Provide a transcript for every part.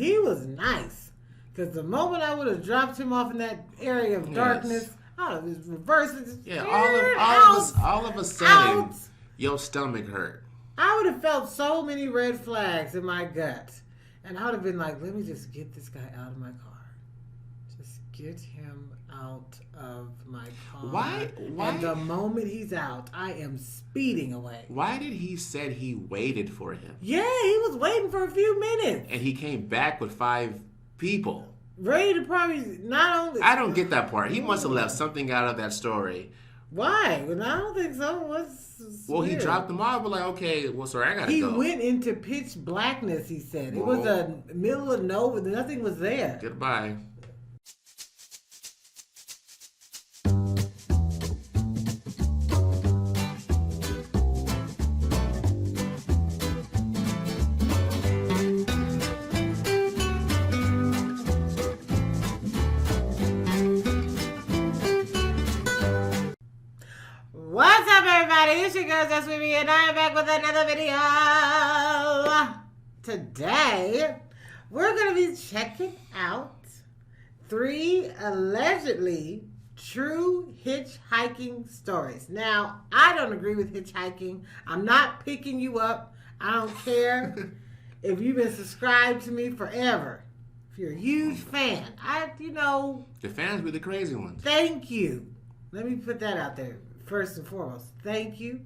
he was nice. Because the moment I would have dropped him off in that area of darkness, I would have reversed it. Yeah, all of a sudden, your stomach hurt. I would have felt so many red flags in my gut. And I would have been like, let me just get this guy out of my car. Just get him out of my car. Why? And the moment he's out, I am speeding away. Why did he said he waited for him? Yeah, he was waiting for a few minutes. And he came back with 5 people. Ready to probably not only... I don't get that part. He must have left something out of that story. Why? Well, I don't think so. Well, he dropped them off, but like, okay, well, sorry, I gotta go. He went into pitch blackness, he said. It was a middle of nowhere. Nothing was there. Goodbye. What's up, everybody? It's your girl, Just With Me, and I am back with another video. Today, we're going to be checking out 3 allegedly true hitchhiking stories. Now, I don't agree with hitchhiking. I'm not picking you up. I don't care if you've been subscribed to me forever. If you're a huge fan, The fans be the crazy ones. Thank you. Let me put that out there. First and foremost, thank you.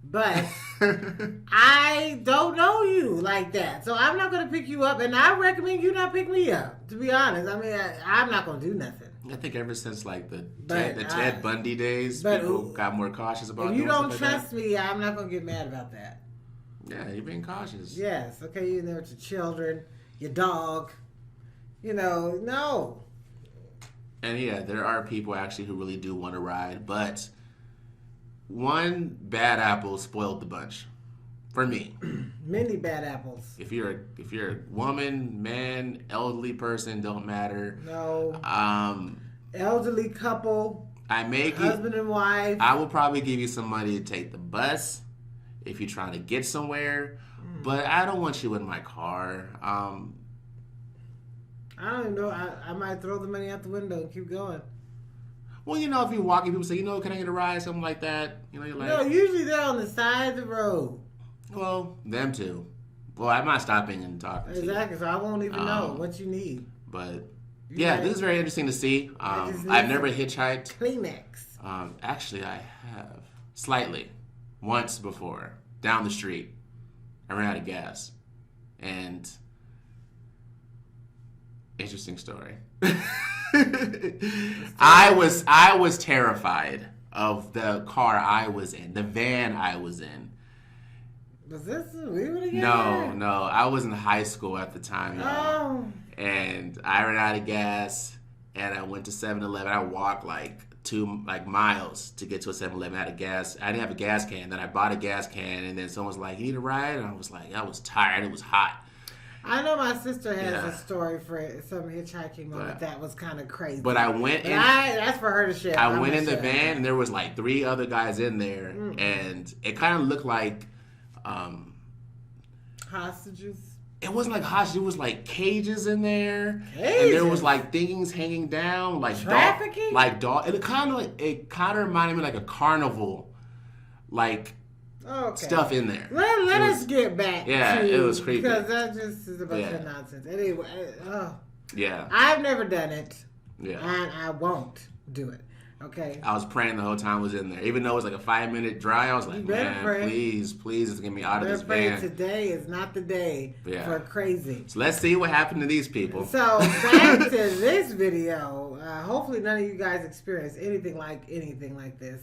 But I don't know you like that. So I'm not going to pick you up. And I recommend you not pick me up, to be honest. I mean, I'm not going to do nothing. I think ever since like the Ted Bundy days, people got more cautious about if doing you don't stuff trust me, I'm not going to get mad about that. Yeah, you're being cautious. Yes. Okay, you're in there with your children, your dog. No. And yeah, there are people actually who really do want to ride, but one bad apple spoiled the bunch, for me. Many bad apples. If you're a woman, man, elderly person, don't matter. No. Elderly couple. Husband and wife. I will probably give you some money to take the bus if you're trying to get somewhere, but I don't want you in my car. I don't even know. I might throw the money out the window and keep going. Well, if you're walking, people say, can I get a ride? Something like that. You're like... No, usually they're on the side of the road. Well, them too. Well, I'm not stopping and talking to you. Exactly, so I won't even know what you need. But, this is very interesting to see. I've never hitchhiked. Kleenex. Actually, I have. Slightly. Once before. Down the street. I ran out of gas. And... interesting story. I was terrified of the car I was in, the van I was in. Was this we were together? No. I was in high school at the time. And I ran out of gas, and I went to 7-Eleven. I walked like 2 miles to get to a 7-Eleven. I didn't have a gas can. Then I bought a gas can, and then someone was like, "You need a ride?" And I was like, I was tired. It was hot. I know my sister has a story for some hitchhiking moment that was kind of crazy. But I went in. That's for her to share. I went in the van, and there was like 3 other guys in there, and it kind of looked like hostages. It wasn't like hostages. It was like cages in there, and there was like things hanging down, like trafficking, dog. It kind of reminded me like a carnival, like. Okay. Stuff in there. Let us get back. Yeah, it was creepy. Because that just is a bunch of nonsense. Anyway, yeah. I've never done it. Yeah. And I won't do it. Okay. I was praying the whole time I was in there. Even though it was like a 5-minute drive, I was like, man, please just get me out of this van. Today is not the day for crazy. So let's see what happened to these people. So back to this video. Hopefully none of you guys experienced anything like this.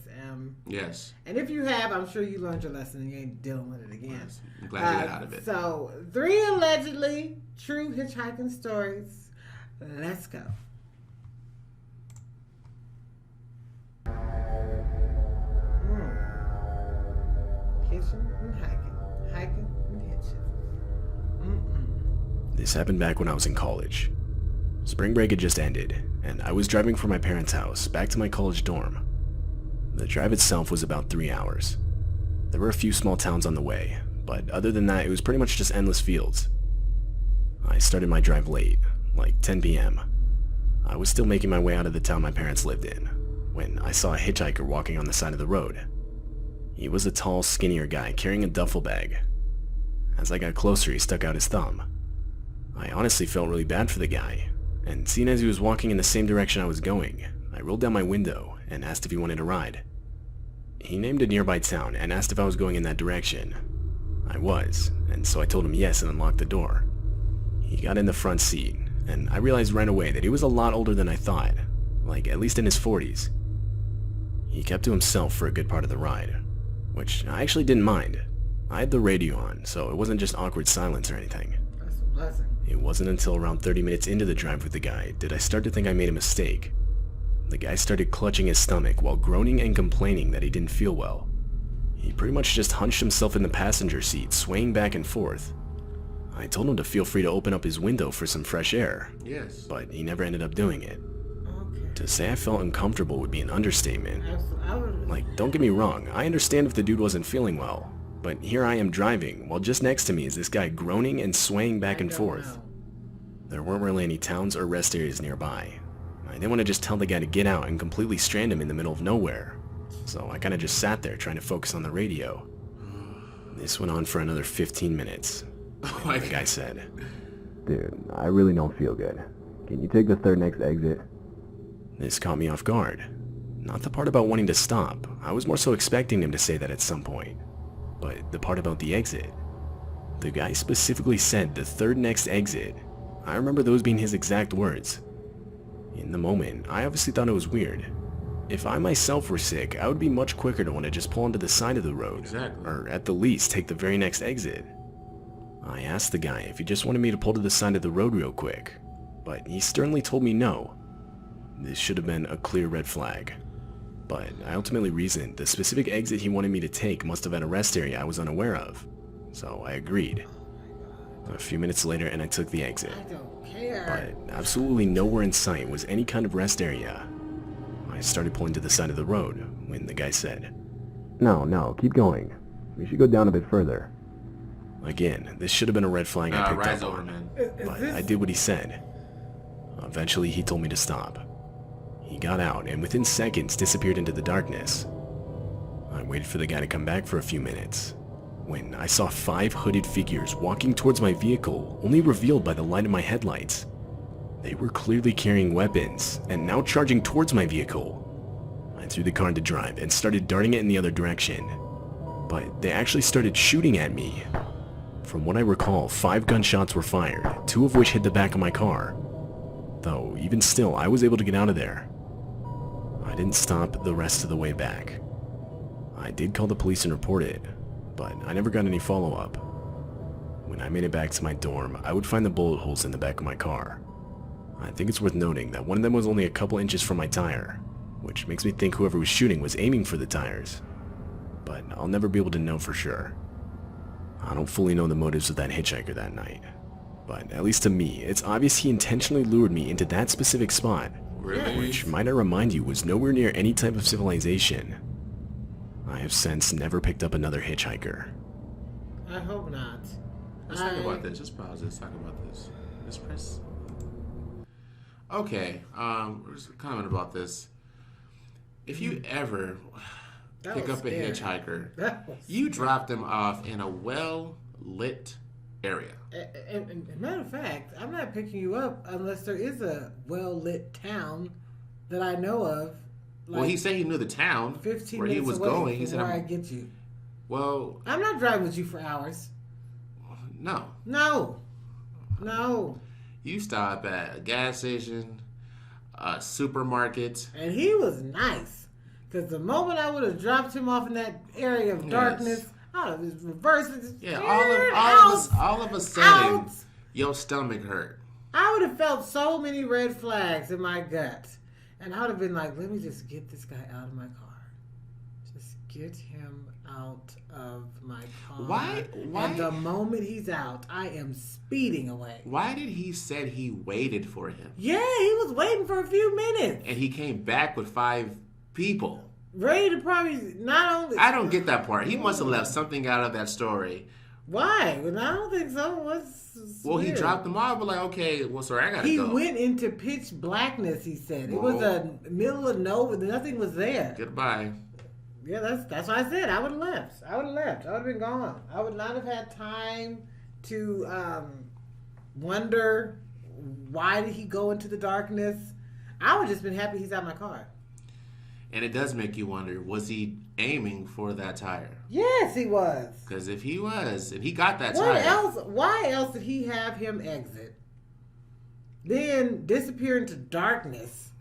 Yes. And if you have, I'm sure you learned your lesson and you ain't dealing with it again. Yes. I'm glad you got out of it. So 3 allegedly true hitchhiking stories. Let's go. Hitching and hiking and hitching. This happened back when I was in college. Spring break had just ended, and I was driving from my parents' house back to my college dorm. The drive itself was about 3 hours. There were a few small towns on the way, but other than that, it was pretty much just endless fields. I started my drive late, like 10 p.m. I was still making my way out of the town my parents lived in, when I saw a hitchhiker walking on the side of the road. He was a tall, skinnier guy carrying a duffel bag. As I got closer, he stuck out his thumb. I honestly felt really bad for the guy, and seeing as he was walking in the same direction I was going, I rolled down my window and asked if he wanted a ride. He named a nearby town and asked if I was going in that direction. I was, and so I told him yes and unlocked the door. He got in the front seat, and I realized right away that he was a lot older than I thought, like at least in his 40s. He kept to himself for a good part of the ride, which I actually didn't mind. I had the radio on, so it wasn't just awkward silence or anything. That's a blessing. It wasn't until around 30 minutes into the drive with the guy did I start to think I made a mistake. The guy started clutching his stomach while groaning and complaining that he didn't feel well. He pretty much just hunched himself in the passenger seat, swaying back and forth. I told him to feel free to open up his window for some fresh air. Yes. But he never ended up doing it. Okay. To say I felt uncomfortable would be an understatement. I would. Like, don't get me wrong, I understand if the dude wasn't feeling well, but here I am driving, while just next to me is this guy groaning and swaying back and forth. Know. There weren't really any towns or rest areas nearby. I didn't want to just tell the guy to get out and completely strand him in the middle of nowhere, so I kind of just sat there trying to focus on the radio. This went on for another 15 minutes. Oh my The guy God. said, "Dude, I really don't feel good. Can you take the third next exit?" This caught me off guard. Not the part about wanting to stop. I was more so expecting him to say that at some point. But the part about the exit. The guy specifically said the third next exit. I remember those being his exact words. In the moment, I obviously thought it was weird. If I myself were sick, I would be much quicker to want to just pull onto the side of the road. Exactly. Or at the least, take the very next exit. I asked the guy if he just wanted me to pull to the side of the road real quick, but he sternly told me no. This should have been a clear red flag. But I ultimately reasoned the specific exit he wanted me to take must have had a rest area I was unaware of, so I agreed. A few minutes later and I took the exit, I don't care. but absolutely nowhere in sight was any kind of rest area. I started pulling to the side of the road when the guy said, No, keep going. We should go down a bit further." Again, this should have been a red flag I picked Rise up over, on, man. but I did what he said. Eventually he told me to stop. He got out and within seconds disappeared into the darkness. I waited for the guy to come back for a few minutes, when I saw 5 hooded figures walking towards my vehicle, only revealed by the light of my headlights. They were clearly carrying weapons, and now charging towards my vehicle. I threw the car into drive and started darting it in the other direction, but they actually started shooting at me. From what I recall, 5 gunshots were fired, 2 of which hit the back of my car. Though, even still, I was able to get out of there. I didn't stop the rest of the way back. I did call the police and report it, but I never got any follow-up. When I made it back to my dorm, I would find the bullet holes in the back of my car. I think it's worth noting that one of them was only a couple inches from my tire, which makes me think whoever was shooting was aiming for the tires. But I'll never be able to know for sure. I don't fully know the motives of that hitchhiker that night, but at least to me, it's obvious he intentionally lured me into that specific spot, Really? which, might I remind you, was nowhere near any type of civilization. I have since never picked up another hitchhiker. I hope not. Let's talk about this. Just pause. Let's talk about this. Just press. Okay. We're just commenting about this. If you ever That pick was up a scary. hitchhiker, That was you drop them off in a well-lit area. And matter of fact, I'm not picking you up unless there is a well-lit town that I know of. Well, he said he knew the town 15 where minutes he was away going. from He said, where I get you. well, I'm not driving with you for hours. no. No. You stop at a gas station, a supermarket. And he was nice. Because the moment I would have dropped him off in that area of darkness, I would have reversed it. Yeah, Out. all of a sudden, Out. your stomach hurt. I would have felt so many red flags in my gut. And I would have been like, let me just get this guy out of my car. Just get him out of my car. Why? And the moment he's out, I am speeding away. Why did he said he waited for him? Yeah, he was waiting for a few minutes. And he came back with 5 people. Ready to probably not only... I don't get that part. He must have left something out of that story. Why? Well, I don't think so. Well, weird. he dropped them off, but like, okay, well, sorry, I gotta He go. went into pitch blackness, he said. It Whoa. was a middle of nowhere. Nothing was there. Goodbye. Yeah, that's what I said. I would have left. I would have been gone. I would not have had time to wonder why did he go into the darkness. I would just been happy he's out my car. And it does make you wonder, was he aiming for that tire? Yes, he was. Because if he was, and he got that What tire. else? Why else did he have him exit, then disappear into darkness,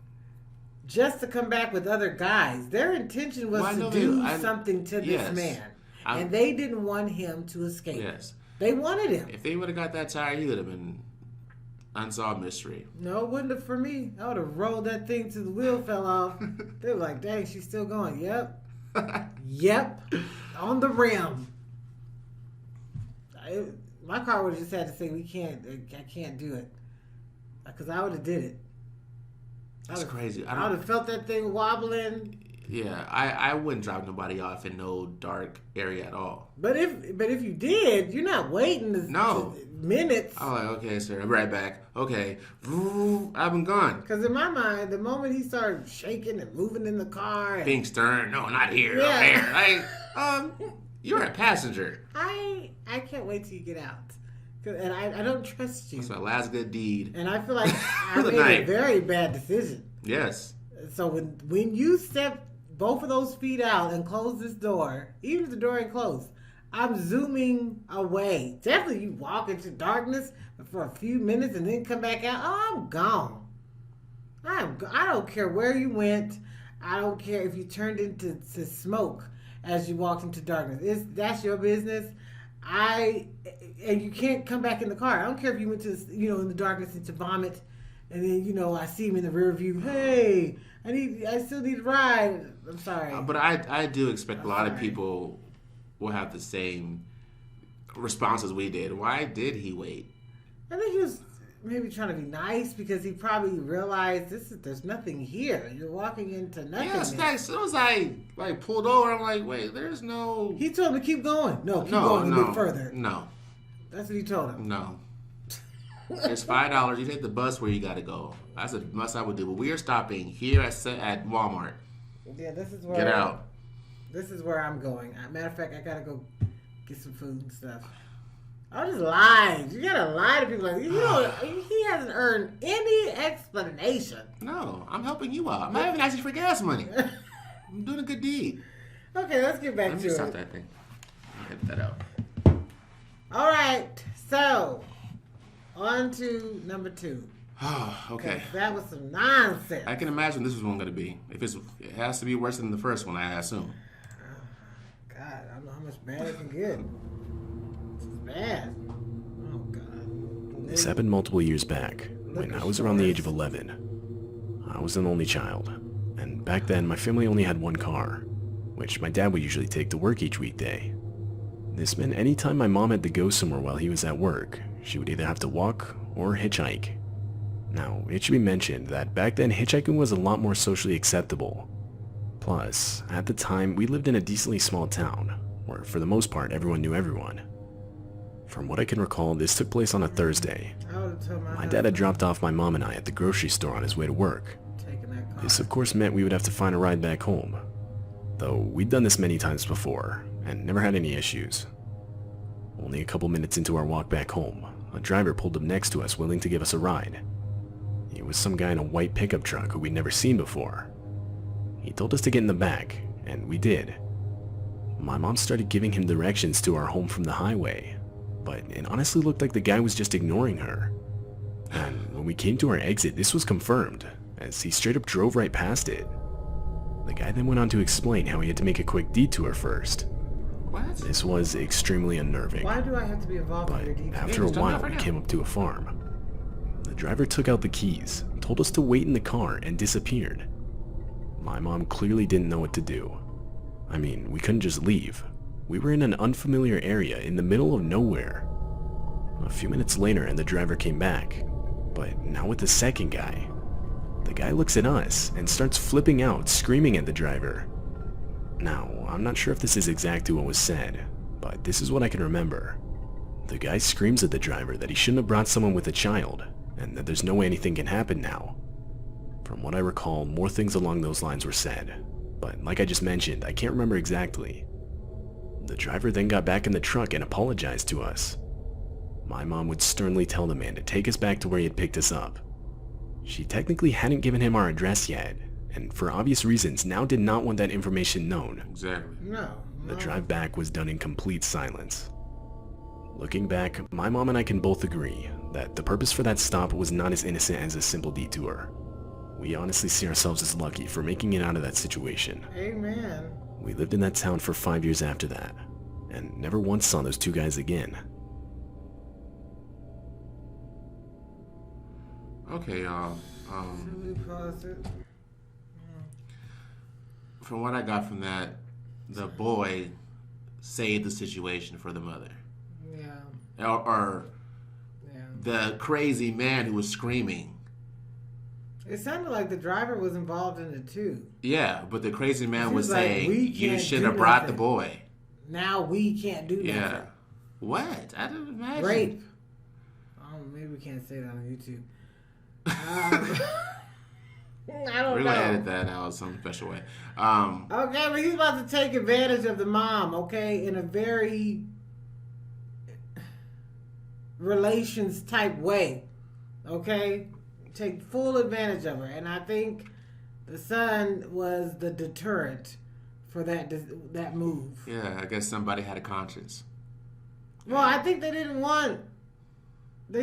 just to come back with other guys? Their intention was to do something to this man, and they didn't want him to escape. Yes, they wanted him. If they would have got that tire, he would have been unsolved mystery. No, it wouldn't have for me. I would have rolled that thing till the wheel fell off. They were like, "Dang, she's still going." Yep, yep, on the rim. My car would have just had to say, I can't do it. Because I would have did it. That's crazy. I would have felt that thing wobbling. Yeah, I wouldn't drop nobody off in no dark area at all. But if you did, you're not waiting minutes. I'm like, okay, sir, I'm right back. Okay, I've been gone. Because in my mind, the moment he started shaking and moving in the car, and being stern, no, not here, yeah. There. Like, you're a passenger. I can't wait till you get out. And I don't trust you. That's my last good deed. And I feel like I made a very bad decision. Yes. So when you step both of those feet out and close this door, even if the door ain't closed, I'm zooming away. Definitely you walk into darkness for a few minutes and then come back out. Oh, I'm gone. I don't care where you went. I don't care if you turned into smoke as you walked into darkness. That's your business. And you can't come back in the car. I don't care if you went to, in the darkness into vomit, and then, I see him in the rear view. Hey, I still need a ride. I'm sorry. But I do expect a lot of people will have the same response as we did. Why did he wait? I think he was maybe trying to be nice because he probably realized there's nothing here. You're walking into nothing. Yeah, as soon as I pulled over, I'm like, wait, there's no. He told him to keep going. No, keep going a bit further. No. That's what he told him. No. It's $5. You take the bus where you got to go. That's a must I would do. But we are stopping here at Walmart. Yeah, this is where. Get out. This is where I'm going. Matter of fact, I gotta go get some food and stuff. I just lied. You gotta lie to people. Like, he hasn't earned any explanation. No, I'm helping you out. I'm not even asking for gas money. I'm doing a good deed. Okay, let's get back to it. Let me stop that thing. Edit that out. All right, so on to number 2. Okay. That was some nonsense. I can imagine this is one going to be. It has to be worse than the first one, I assume. God, I don't know how much bad it can get. This is bad. Oh God. This happened multiple years back when I was around the age of 11. I was an only child, and back then my family only had one car, which my dad would usually take to work each weekday. This meant anytime my mom had to go somewhere while he was at work, she would either have to walk or hitchhike. Now, it should be mentioned that back then hitchhiking was a lot more socially acceptable. Plus, at the time, we lived in a decently small town, where for the most part everyone knew everyone. From what I can recall, this took place on a Thursday. My dad had dropped off my mom and I at the grocery store on his way to work. This of course meant we would have to find a ride back home. Though we'd done this many times before, and never had any issues. Only a couple minutes into our walk back home, a driver pulled up next to us willing to give us a ride. It was some guy in a white pickup truck who we'd never seen before. He told us to get in the back, and we did. My mom started giving him directions to our home from the highway, but it honestly looked like the guy was just ignoring her. And when we came to our exit, this was confirmed, as he straight up drove right past it. The guy then went on to explain how he had to make a quick detour first. What? This was extremely unnerving. Why do I have to be involved in your detour? After a while, we came up to a farm. The driver took out the keys, told us to wait in the car, and disappeared. My mom clearly didn't know what to do. I mean, we couldn't just leave. We were in an unfamiliar area in the middle of nowhere. A few minutes later, and the driver came back, but now with the second guy. The guy looks at us and starts flipping out, screaming at the driver. Now, I'm not sure if this is exactly what was said, but this is what I can remember. The guy screams at the driver that he shouldn't have brought someone with a child, and that there's no way anything can happen now. From what I recall, more things along those lines were said, but like I just mentioned, I can't remember exactly. The driver then got back in the truck and apologized to us. My mom would sternly tell the man to take us back to where he had picked us up. She technically hadn't given him our address yet, and for obvious reasons now did not want that information known. Exactly. No. The drive back was done in complete silence. Looking back, my mom and I can both agree that the purpose for that stop was not as innocent as a simple detour. We honestly see ourselves as lucky for making it out of that situation. Amen. We lived in that town for 5 years after that, and never once saw those two guys again. Okay, y'all. Should we pause it? From what I got from that, the boy saved the situation for the mother. Yeah. Or Yeah. the crazy man who was screaming. It sounded like the driver was involved in it too. Yeah, but the crazy man He was was like, saying, "We you can't should do have brought the nothing. boy. Now we can't do Yeah. nothing. What? I didn't imagine. Rape. Oh, maybe we can't say that on YouTube. I don't We're know. going to edit that out some special way. Okay, but he's about to take advantage of the mom, okay, in a very relations type way, okay? Take full advantage of her. And I think the son was the deterrent for that move. Yeah, I guess somebody had a conscience. Well, I think they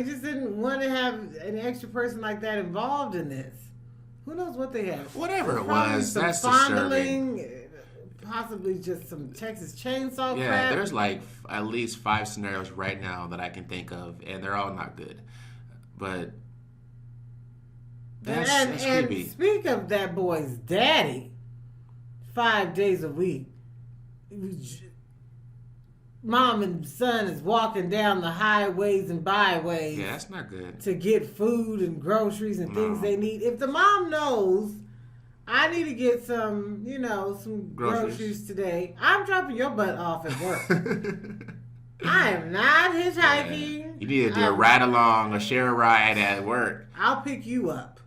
just didn't want to have an extra person like that involved in this. Who knows what they have? Whatever it Probably was, some that's fondling, disturbing. possibly just some Texas chainsaw Yeah, crap. there's like at least 5 scenarios right now that I can think of, and they're all not good. But that's creepy. And speak of that boy's daddy, 5 days a week, mom and son is walking down the highways and byways. Yeah, that's not good. To get food and groceries and things they need. If the mom knows, I need to get some, some groceries today, I'm dropping your butt off at work. I am not hitchhiking. Yeah. You need to do a ride along or share a ride at work. I'll pick you up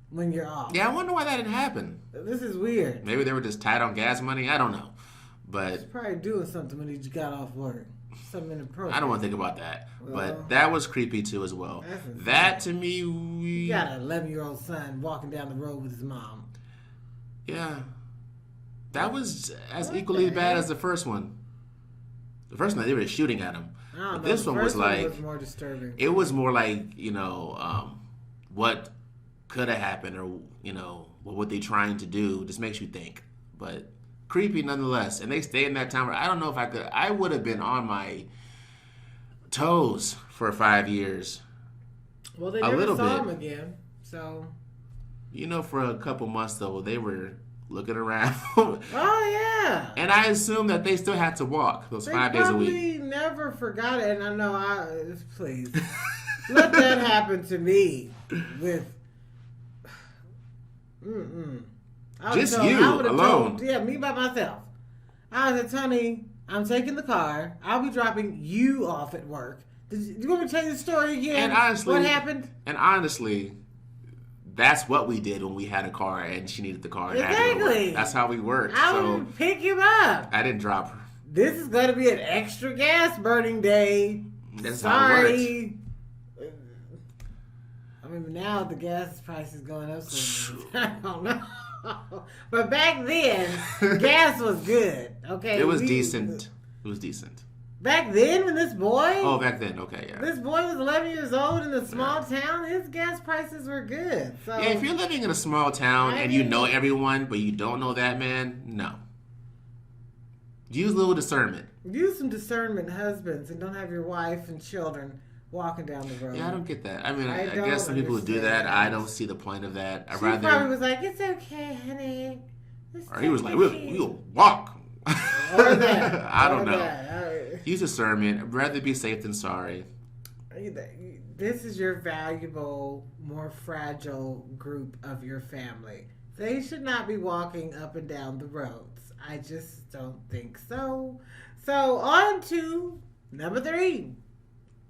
when you're off. Yeah, I wonder why that didn't happen. This is weird. Maybe they were just tight on gas money. I don't know. But He's probably doing something when he just got off work. Something inappropriate. I don't want to think about that. Well, but that was creepy too as well. That to me, You got an 11-year-old son walking down the road with his mom. Yeah. That was as equally bad as the first one. The first one, they were shooting at him. But this one was like... was more disturbing. It was more like, what could have happened or, what were they trying to do? Just makes you think. But creepy nonetheless. And they stayed in that town where I don't know if I could... I would have been on my toes for 5 years. Well, they A never little saw bit. him again, so... For a couple months, though, they were looking around. Oh, yeah. And I assume that they still had to walk those 5 days a week. They probably never forgot it, and I know please, let that happen to me with... Just you, alone. Me by myself. I was like, honey, I'm taking the car. I'll be dropping you off at work. Do you want me to tell you the story again? And honestly... What happened? And honestly... That's what we did when we had a car and she needed the car. And I had to go to Exactly. work. That's how we worked. I So would pick him up. I didn't drop her. This is going to be an extra gas burning day. That's how it Sorry. I mean, now the gas price is going up so much. I don't know. But back then, gas was good. Okay, It was decent. It was decent. Back then, when this boy... Oh, back then. Okay, yeah. This boy was 11 years old in a small town. His gas prices were good. So Yeah, if you're living in a small town and you know everyone, but you don't know that man, no. Use a little discernment. use some discernment, husbands, and don't have your wife and children walking down the road. Yeah, I don't get that. I mean, I don't guess some people who do understand that, I don't see the point of that. She probably was like, "It's okay, honey." Or he was like, we'll walk. Or that. I don't Or know. that. Use discernment. I'd rather be safe than sorry. This is your valuable, more fragile group of your family. They should not be walking up and down the roads. I just don't think so. So on to number 3.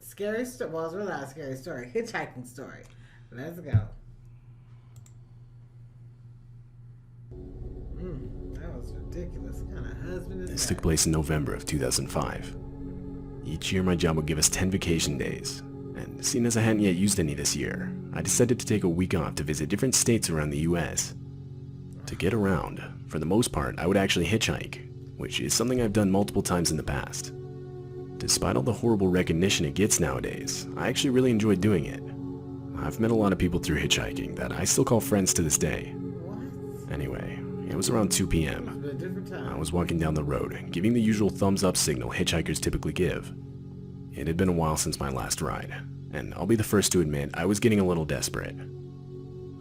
scary story. Well, it's really not a scary story. Hitchhiking story. Let's go. That was ridiculous. What kind of husband is This that? took place in November of 2005. Each year my job would give us 10 vacation days, and seeing as I hadn't yet used any this year, I decided to take a week off to visit different states around the US. To get around, for the most part, I would actually hitchhike, which is something I've done multiple times in the past. Despite all the horrible recognition it gets nowadays, I actually really enjoy doing it. I've met a lot of people through hitchhiking that I still call friends to this day. What? Anyway, it was around 2 p.m. It's been a different time. I was walking down the road, giving the usual thumbs up signal hitchhikers typically give. It had been a while since my last ride, and I'll be the first to admit I was getting a little desperate.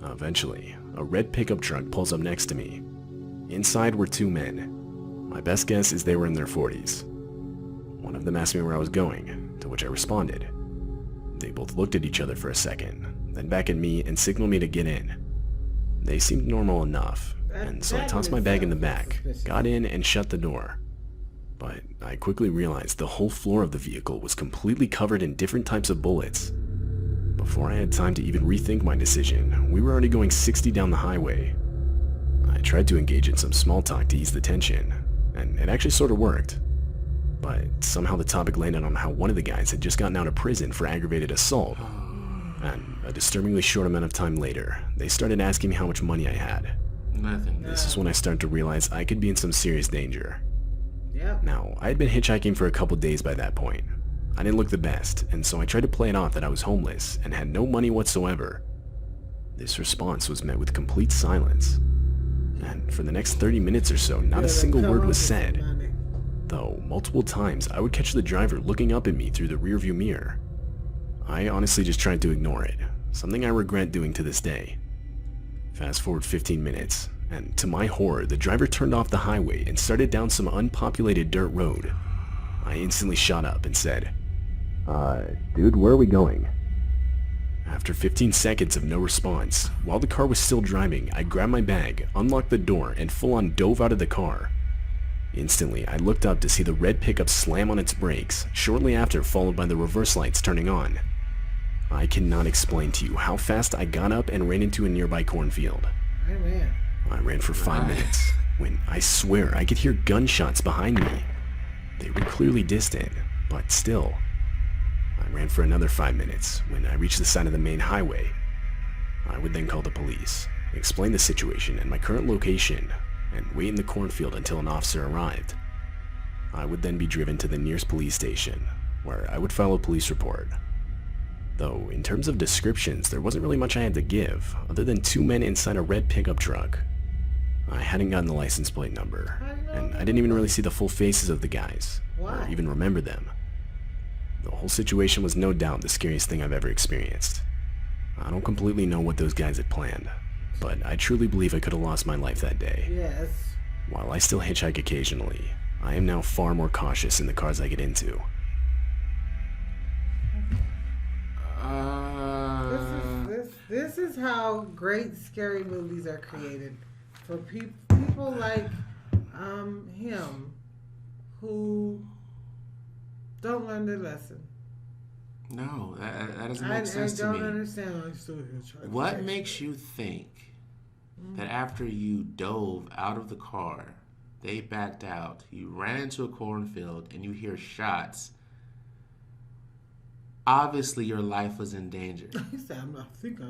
Eventually, a red pickup truck pulls up next to me. Inside were 2 men. My best guess is they were in their 40s. One of them asked me where I was going, to which I responded. They both looked at each other for a second, then back at me and signaled me to get in. They seemed normal enough, and so I tossed my bag in the back, got in and shut the door. But I quickly realized the whole floor of the vehicle was completely covered in different types of bullets. Before I had time to even rethink my decision, we were already going 60 down the highway. I tried to engage in some small talk to ease the tension, and it actually sort of worked. But somehow the topic landed on how one of the guys had just gotten out of prison for aggravated assault. And a disturbingly short amount of time later, they started asking me how much money I had. Nothing. This is when I started to realize I could be in some serious danger. Yep. Now, I had been hitchhiking for a couple days by that point. I didn't look the best, and so I tried to play it off that I was homeless and had no money whatsoever. This response was met with complete silence. And for the next 30 minutes or so, not a single word was said. Though, multiple times, I would catch the driver looking up at me through the rearview mirror. I honestly just tried to ignore it, something I regret doing to this day. Fast forward 15 minutes, and to my horror, the driver turned off the highway and started down some unpopulated dirt road. I instantly shot up and said, dude, where are we going? After 15 seconds of no response, while the car was still driving, I grabbed my bag, unlocked the door, and full-on dove out of the car. Instantly, I looked up to see the red pickup slam on its brakes, shortly after followed by the reverse lights turning on. I cannot explain to you how fast I got up and ran into a nearby cornfield. I ran. I ran for 5 minutes, when I swear I could hear gunshots behind me. They were clearly distant, but still. I ran for another 5 minutes, when I reached the side of the main highway. I would then call the police, explain the situation and my current location, and wait in the cornfield until an officer arrived. I would then be driven to the nearest police station, where I would file a police report. Though, in terms of descriptions, there wasn't really much I had to give, other than 2 men inside a red pickup truck. I hadn't gotten the license plate number, and I didn't even really see the full faces of the guys, or even remember them. The whole situation was no doubt the scariest thing I've ever experienced. I don't completely know what those guys had planned, but I truly believe I could have lost my life that day. Yes. While I still hitchhike occasionally, I am now far more cautious in the cars I get into. This is how great scary movies are created for people like him who don't learn their lesson. No, that doesn't make sense to me. I don't understand why I'm still here. What makes you think that after you dove out of the car, they backed out, you ran into a cornfield, and you hear shots? Obviously, your life was in danger. He said, I think I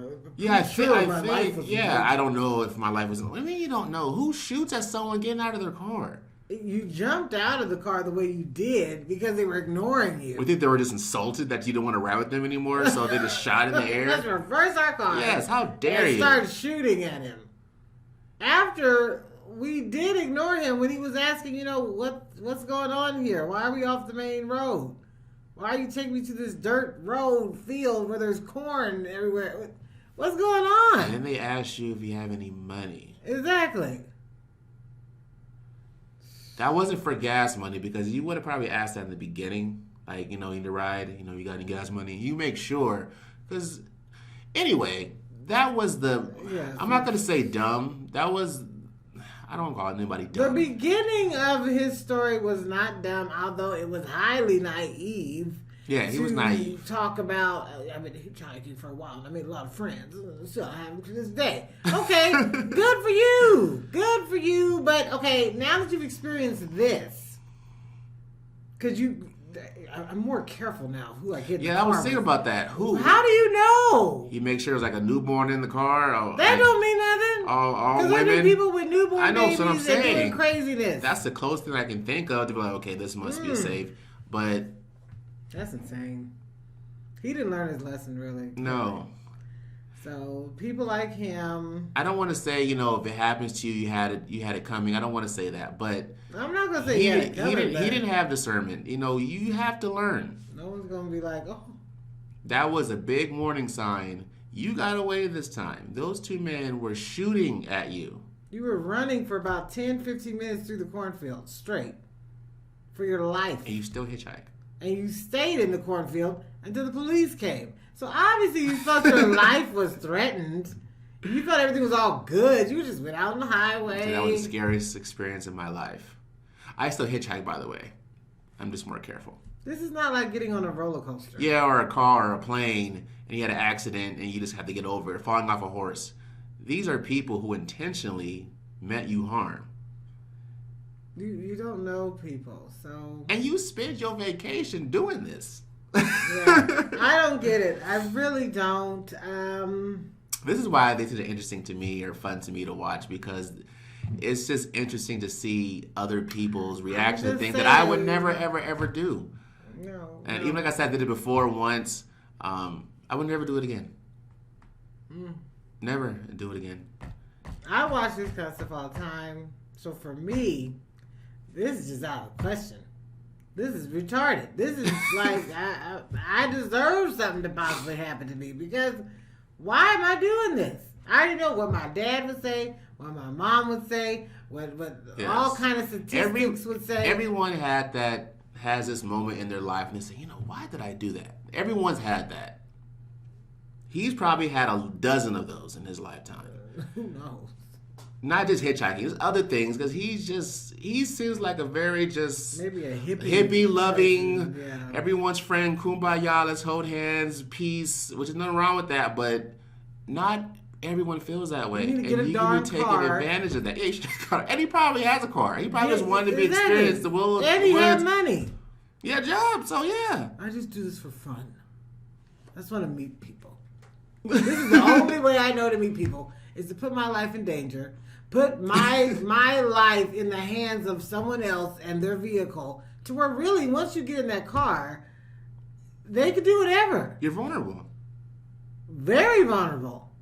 don't know if my life was in danger. I mean, you don't know. Who shoots at someone getting out of their car? You jumped out of the car the way you did because they were ignoring you. We think they were just insulted that you don't want to ride with them anymore, so they just shot in the air. Let's reverse our car. Yes, how dare you? Started shooting at him. After we did ignore him when he was asking, what's going on here? Why are we off the main road? Why are you taking me to this dirt road field where there's corn everywhere? What's going on? And then they asked you if you have any money. Exactly. That wasn't for gas money, because you would have probably asked that in the beginning. Like, you need to ride, you got any gas money? You make sure. Because, anyway, that was I'm not going to say dumb. That was, I don't call anybody dumb. The beginning of his story was not dumb, although it was highly naive. Yeah, he was naive. Talk about, I've been hitchhiking for a while and I made a lot of friends. Still I have them to this day. Okay, good for you. Good for you. But, okay, now that you've experienced this, because I'm more careful now who I get in the car I was thinking with. about that. Who? How do you know? You make sure there's like a newborn in the car? That don't mean nothing. All women. Because there be people with newborn babies what I'm that saying. doing craziness. That's the closest thing I can think of to be like, okay, this must be safe. But that's insane. He didn't learn his lesson, really. No. So people like him. I don't want to say, if it happens to you, you had it coming. I don't want to say that, but I'm not gonna say he didn't have discernment. You have to learn. No one's gonna be like, oh. That was a big warning sign. You got away this time. Those two men were shooting at you. You were running for about 10, 15 minutes through the cornfield straight for your life. And you still hitchhike. And you stayed in the cornfield until the police came. So obviously you felt your life was threatened. You thought everything was all good. You just went out on the highway. So that was the scariest experience in my life. I still hitchhike, by the way. I'm just more careful. This is not like getting on a roller coaster. Yeah, or a car or a plane, and you had an accident and you just have to get over it, falling off a horse. These are people who intentionally meant you harm. You don't know people, so... And you spent your vacation doing this. Yeah, I don't get it. I really don't. This is why these are interesting to me or fun to me to watch, because it's just interesting to see other people's reaction to things that I would never, ever, ever do. No. And even like I said, I did it before once. I would never do it again. Never do it again. I watch this kind of stuff all the time. So for me, this is just out of question. This is retarded. This is like, I deserve something to possibly happen to me, because why am I doing this? I already know what my dad would say, what my mom would say, what all kind of statistics would say. Everyone has this moment in their life and they say, why did I do that? Everyone's had that. He's probably had a dozen of those in his lifetime. Who knows? Not just hitchhiking, there's other things, because he seems like a very maybe a hippie loving, yeah. Everyone's friend, kumbaya, let's hold hands, peace, which is nothing wrong with that, but not everyone feels that way. You need to get a you darn can be taking car. advantage of that. Yeah, you should get a car. And he probably has a car. He probably just wanted to be experienced. And he had money. Yeah, job, so yeah. I just do this for fun. I just want to meet people. This is the only way I know to meet people, is to put my life in danger, put my life in the hands of someone else and their vehicle, to where really, once you get in that car, they can do whatever. You're vulnerable. Very vulnerable.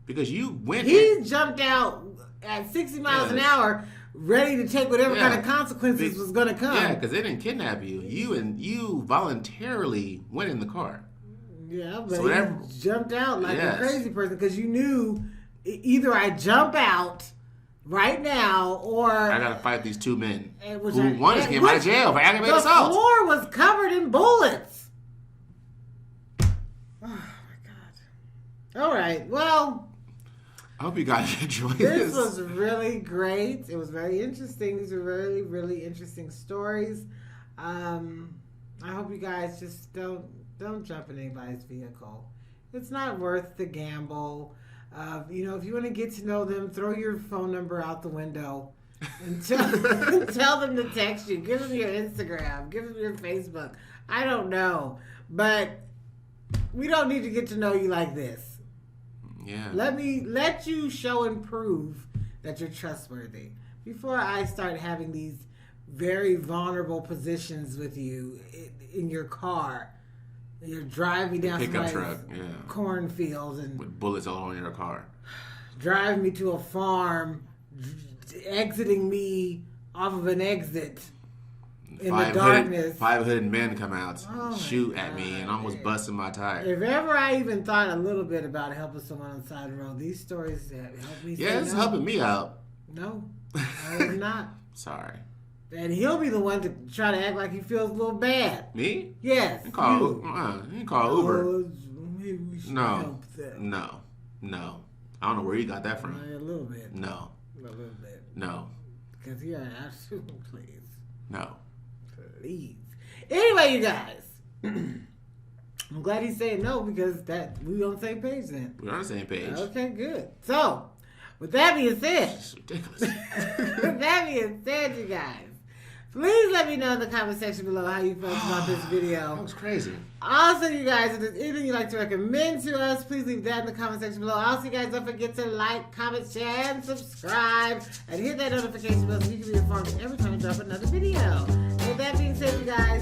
Because you went... He jumped out at 60 miles an hour, ready to take whatever kind of consequences was going to come. Yeah, because they didn't kidnap you. You voluntarily went in the car. Yeah, but he jumped out like a crazy person, because you knew either I jump out right now, or I gotta fight these two men who one just came out of jail for aggravated assault. The floor was covered in bullets. Oh my god! All right, well, I hope you guys enjoyed this. This was really great. It was very interesting. These are really, really interesting stories. I hope you guys just don't jump in anybody's vehicle. It's not worth the gamble. If you want to get to know them, throw your phone number out the window and tell them to text you. Give them your Instagram. Give them your Facebook. I don't know. But we don't need to get to know you like this. Yeah. Let you show and prove that you're trustworthy before I start having these very vulnerable positions with you in your car. You're driving down pickup truck, cornfields and with bullets all over your car. Driving me to a farm, exiting me off of an exit in the darkness. 5 hooded men come out, shoot at me, and almost busting my tire. If ever I even thought a little bit about helping someone on the side of the road, these stories have helped me. Yeah, it's helping me out. No, I am not. Sorry. And he'll be the one to try to act like he feels a little bad. Me? Yes. You call Uber. Maybe we should No. help that. No. I don't know where you got that from. A little bit. No. A little bit. No. Because, yeah, absolutely, please. No. Please. Anyway, you guys, I'm glad he's saying no because we on the same page then. We're on the same page. Okay, good. So, with that being said, It's ridiculous. with that being said, you guys, please let me know in the comment section below how you felt about this video. That was crazy. Also, you guys, if there's anything you'd like to recommend to us, please leave that in the comment section below. Also, you guys, don't forget to like, comment, share, and subscribe. And hit that notification bell so you can be informed every time we drop another video. With that being said, you guys,